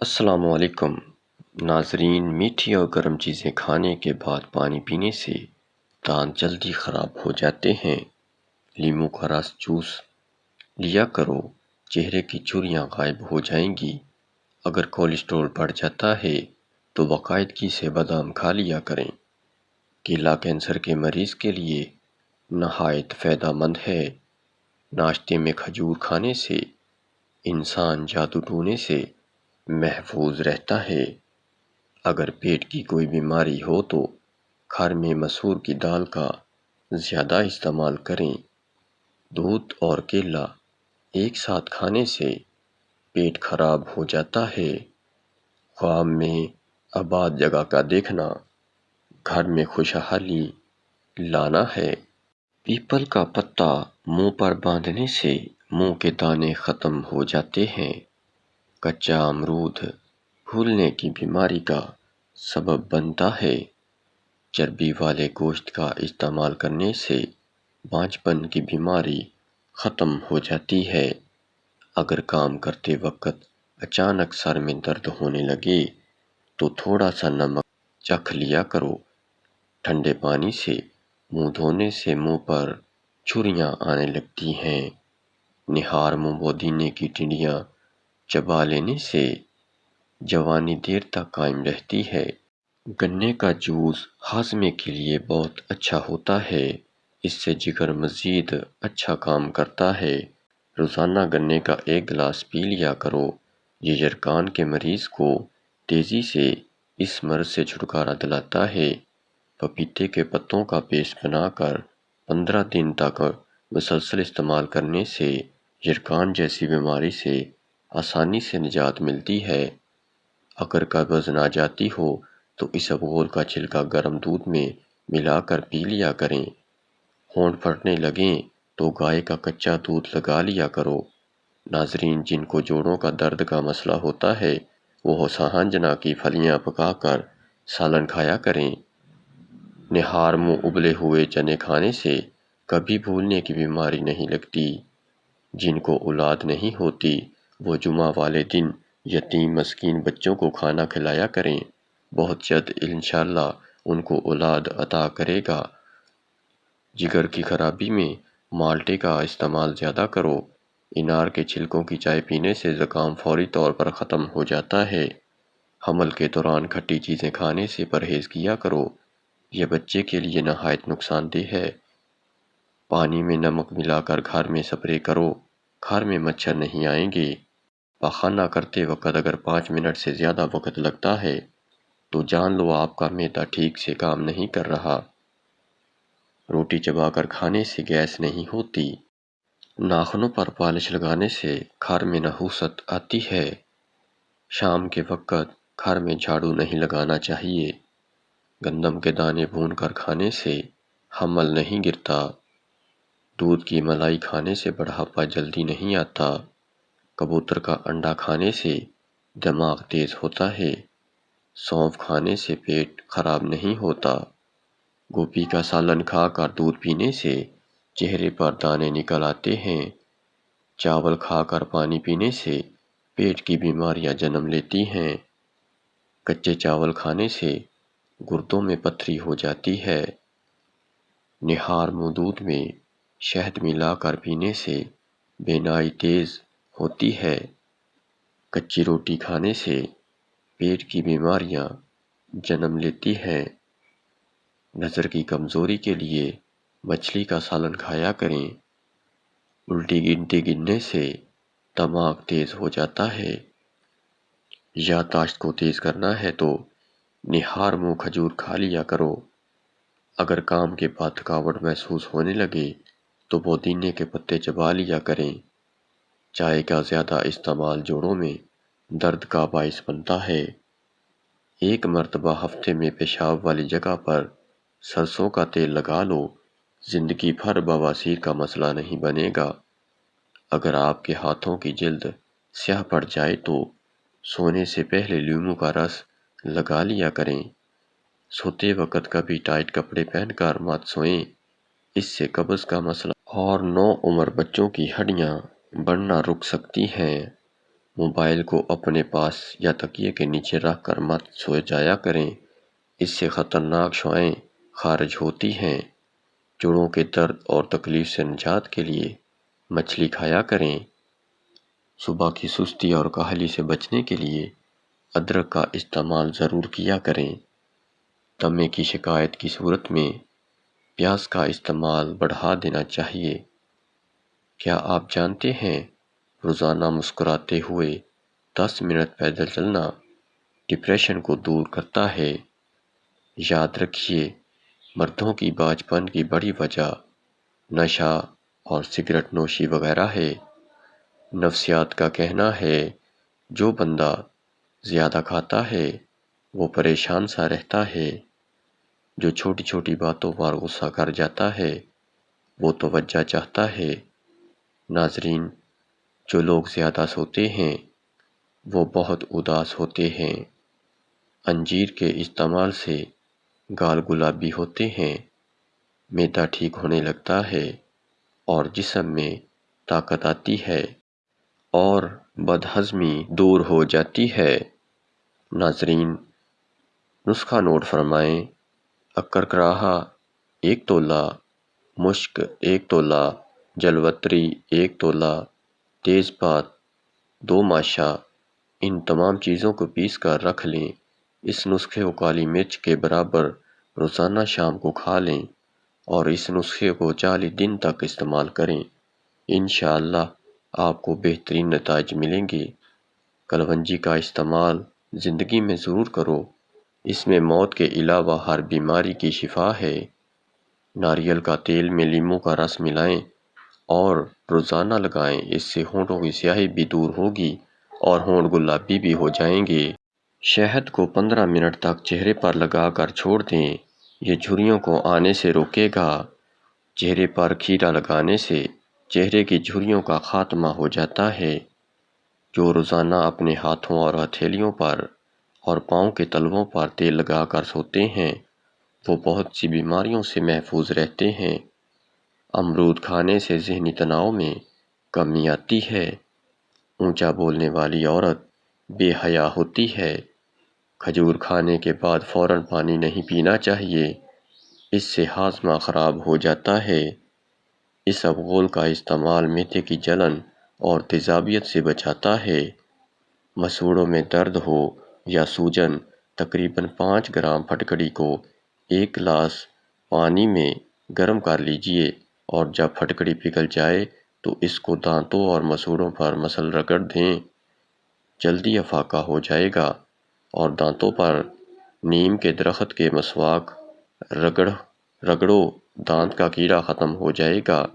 السلام علیکم ناظرین، میٹھی اور گرم چیزیں کھانے کے بعد پانی پینے سے دانت جلدی خراب ہو جاتے ہیں۔ لیموں کا رس جوس لیا کرو، چہرے کی جھریاں غائب ہو جائیں گی۔ اگر کولیسٹرول بڑھ جاتا ہے تو باقاعدگی سے بادام کھا لیا کریں۔ کیلا کینسر کے مریض کے لیے نہایت فائدہ مند ہے۔ ناشتے میں کھجور کھانے سے انسان جادو ٹونے سے محفوظ رہتا ہے۔ اگر پیٹ کی کوئی بیماری ہو تو گھر میں مسور کی دال کا زیادہ استعمال کریں۔ دودھ اور کیلا ایک ساتھ کھانے سے پیٹ خراب ہو جاتا ہے۔ خواب میں آباد جگہ کا دیکھنا گھر میں خوشحالی لانا ہے۔ پیپل کا پتا منہ پر باندھنے سے منہ کے دانے ختم ہو جاتے ہیں۔ کچا امرود پھولنے کی بیماری کا سبب بنتا ہے۔ چربی والے گوشت کا استعمال کرنے سے بانجھپن کی بیماری ختم ہو جاتی ہے۔ اگر کام کرتے وقت اچانک سر میں درد ہونے لگے تو تھوڑا سا نمک چکھ لیا کرو۔ ٹھنڈے پانی سے منہ دھونے سے منہ پر جھریاں آنے لگتی ہیں۔ نہار منہ پودینے کی ٹنڈیاں چبا لینے سے جوانی دیر تک قائم رہتی ہے۔ گنے کا جوس ہاضمے کے لیے بہت اچھا ہوتا ہے۔ اس سے جگر مزید اچھا کام کرتا ہے۔ روزانہ گنے کا ایک گلاس پی لیا کرو۔ یہ یرقان کے مریض کو تیزی سے اس مرض سے چھٹکارا دلاتا ہے۔ پپیتے کے پتوں کا پیسٹ بنا کر 15 دن تک مسلسل استعمال کرنے سے یرقان جیسی بیماری سے آسانی سے نجات ملتی ہے۔ اگر قبض نہ جاتی ہو تو اسبگول کا چھلکا گرم دودھ میں ملا کر پی لیا کریں۔ ہونٹ پھٹنے لگیں تو گائے کا کچا دودھ لگا لیا کرو۔ ناظرین، جن کو جوڑوں کا درد کا مسئلہ ہوتا ہے وہ سہانجنا کی پھلیاں پکا کر سالن کھایا کریں۔ نہار منہ ابلے ہوئے چنے کھانے سے کبھی بھولنے کی بیماری نہیں لگتی۔ جن کو اولاد نہیں ہوتی وہ جمعہ والے دن یتیم مسکین بچوں کو کھانا کھلایا کریں۔ بہت جلد انشاءاللہ ان کو اولاد عطا کرے گا۔ جگر کی خرابی میں مالٹے کا استعمال زیادہ کرو۔ انار کے چھلکوں کی چائے پینے سے زکام فوری طور پر ختم ہو جاتا ہے۔ حمل کے دوران کھٹی چیزیں کھانے سے پرہیز کیا کرو۔ یہ بچے کے لیے نہایت نقصان دہ ہے۔ پانی میں نمک ملا کر گھر میں سپرے کرو۔ گھر میں مچھر نہیں آئیں گے۔ پخانہ کرتے وقت اگر 5 منٹ سے زیادہ وقت لگتا ہے تو جان لو آپ کا معدہ ٹھیک سے کام نہیں کر رہا۔ روٹی چبا کر کھانے سے گیس نہیں ہوتی۔ ناخنوں پر پالش لگانے سے گھر میں نحوست آتی ہے۔ شام کے وقت گھر میں جھاڑو نہیں لگانا چاہیے۔ گندم کے دانے بھون کر کھانے سے حمل نہیں گرتا۔ دودھ کی ملائی کھانے سے بڑھاپا جلدی نہیں آتا۔ کبوتر کا انڈا کھانے سے دماغ تیز ہوتا ہے۔ سونف کھانے سے پیٹ خراب نہیں ہوتا۔ گوبھی کا سالن کھا کر دودھ پینے سے چہرے پر دانے نکل آتے ہیں۔ چاول کھا کر پانی پینے سے پیٹ کی بیماریاں جنم لیتی ہیں۔ کچے چاول کھانے سے گردوں میں پتھری ہو جاتی ہے۔ نہار منہ دودھ میں شہد ملا کر پینے سے بینائی تیز ہوتی ہے۔ کچی روٹی کھانے سے پیٹ کی بیماریاں جنم لیتی ہیں۔ نظر کی کمزوری کے لیے مچھلی کا سالن کھایا کریں۔ الٹی گنتی گننے سے دماغ تیز ہو جاتا ہے۔ یادداشت کو تیز کرنا ہے تو نہار منہ کھجور کھا لیا کرو۔ اگر کام کے بعد تھکاوٹ محسوس ہونے لگے تو پودینے کے پتے چبا لیا کریں۔ چائے کا زیادہ استعمال جوڑوں میں درد کا باعث بنتا ہے۔ ایک مرتبہ ہفتے میں پیشاب والی جگہ پر سرسوں کا تیل لگا لو، زندگی بھر بواسیر کا مسئلہ نہیں بنے گا۔ اگر آپ کے ہاتھوں کی جلد سیاہ پڑ جائے تو سونے سے پہلے لیموں کا رس لگا لیا کریں۔ سوتے وقت کبھی ٹائٹ کپڑے پہن کر مت سوئیں، اس سے قبض کا مسئلہ اور نوعمر بچوں کی ہڈیاں بڑھنا رک سکتی ہیں۔ موبائل کو اپنے پاس یا تکیے کے نیچے رکھ کر مت سو جایا کریں، اس سے خطرناک شعاعیں خارج ہوتی ہیں۔ جوڑوں کے درد اور تکلیف سے نجات کے لیے مچھلی کھایا کریں۔ صبح کی سستی اور کاہلی سے بچنے کے لیے ادرک کا استعمال ضرور کیا کریں۔ دمے کی شکایت کی صورت میں پیاز کا استعمال بڑھا دینا چاہیے۔ کیا آپ جانتے ہیں روزانہ مسکراتے ہوئے 10 منٹ پیدل چلنا ڈپریشن کو دور کرتا ہے؟ یاد رکھیے، مردوں کی باجپن کی بڑی وجہ نشہ اور سگریٹ نوشی وغیرہ ہے۔ نفسیات کا کہنا ہے جو بندہ زیادہ کھاتا ہے وہ پریشان سا رہتا ہے، جو چھوٹی چھوٹی باتوں پر غصہ کر جاتا ہے وہ توجہ چاہتا ہے۔ ناظرین، جو لوگ زیادہ سوتے ہیں وہ بہت اداس ہوتے ہیں۔ انجیر کے استعمال سے گال گلابی ہوتے ہیں، معدہ ٹھیک ہونے لگتا ہے اور جسم میں طاقت آتی ہے اور بدہضمی دور ہو جاتی ہے۔ ناظرین، نسخہ نوٹ فرمائیں: اکرکراہا 1 تولہ، مشک 1 تولہ، جلوتری 1 تولہ، تیز پات 2 ماشا۔ ان تمام چیزوں کو پیس کر رکھ لیں۔ اس نسخے کو کالی مرچ کے برابر روزانہ شام کو کھا لیں اور اس نسخے کو 40 دن تک استعمال کریں۔ انشاءاللہ آپ کو بہترین نتائج ملیں گے۔ کلونجی کا استعمال زندگی میں ضرور کرو، اس میں موت کے علاوہ ہر بیماری کی شفا ہے۔ ناریل کا تیل میں لیموں کا رس ملائیں اور روزانہ لگائیں، اس سے ہونٹوں کی سیاہی بھی دور ہوگی اور ہونٹ گلابی بھی ہو جائیں گے۔ شہد کو 15 منٹ تک چہرے پر لگا کر چھوڑ دیں، یہ جھریوں کو آنے سے روکے گا۔ چہرے پر کھیرا لگانے سے چہرے کی جھریوں کا خاتمہ ہو جاتا ہے۔ جو روزانہ اپنے ہاتھوں اور ہتھیلیوں پر اور پاؤں کے تلووں پر تیل لگا کر سوتے ہیں وہ بہت سی بیماریوں سے محفوظ رہتے ہیں۔ امرود کھانے سے ذہنی تناؤ میں کمی آتی ہے۔ اونچا بولنے والی عورت بے حیا ہوتی ہے۔ کھجور کھانے کے بعد فوراً پانی نہیں پینا چاہیے، اس سے ہاضمہ خراب ہو جاتا ہے۔ اس ابغول کا استعمال معدے کی جلن اور تیزابیت سے بچاتا ہے۔ مسوڑوں میں درد ہو یا سوجن، تقریباً 5 گرام پھٹکڑی کو 1 گلاس پانی میں گرم کر لیجئے اور جب پھٹکڑی پگھل جائے تو اس کو دانتوں اور مسوڑوں پر مسل رگڑ دیں، جلدی افاقہ ہو جائے گا۔ اور دانتوں پر نیم کے درخت کے مسواک رگڑو، دانت کا کیڑا ختم ہو جائے گا۔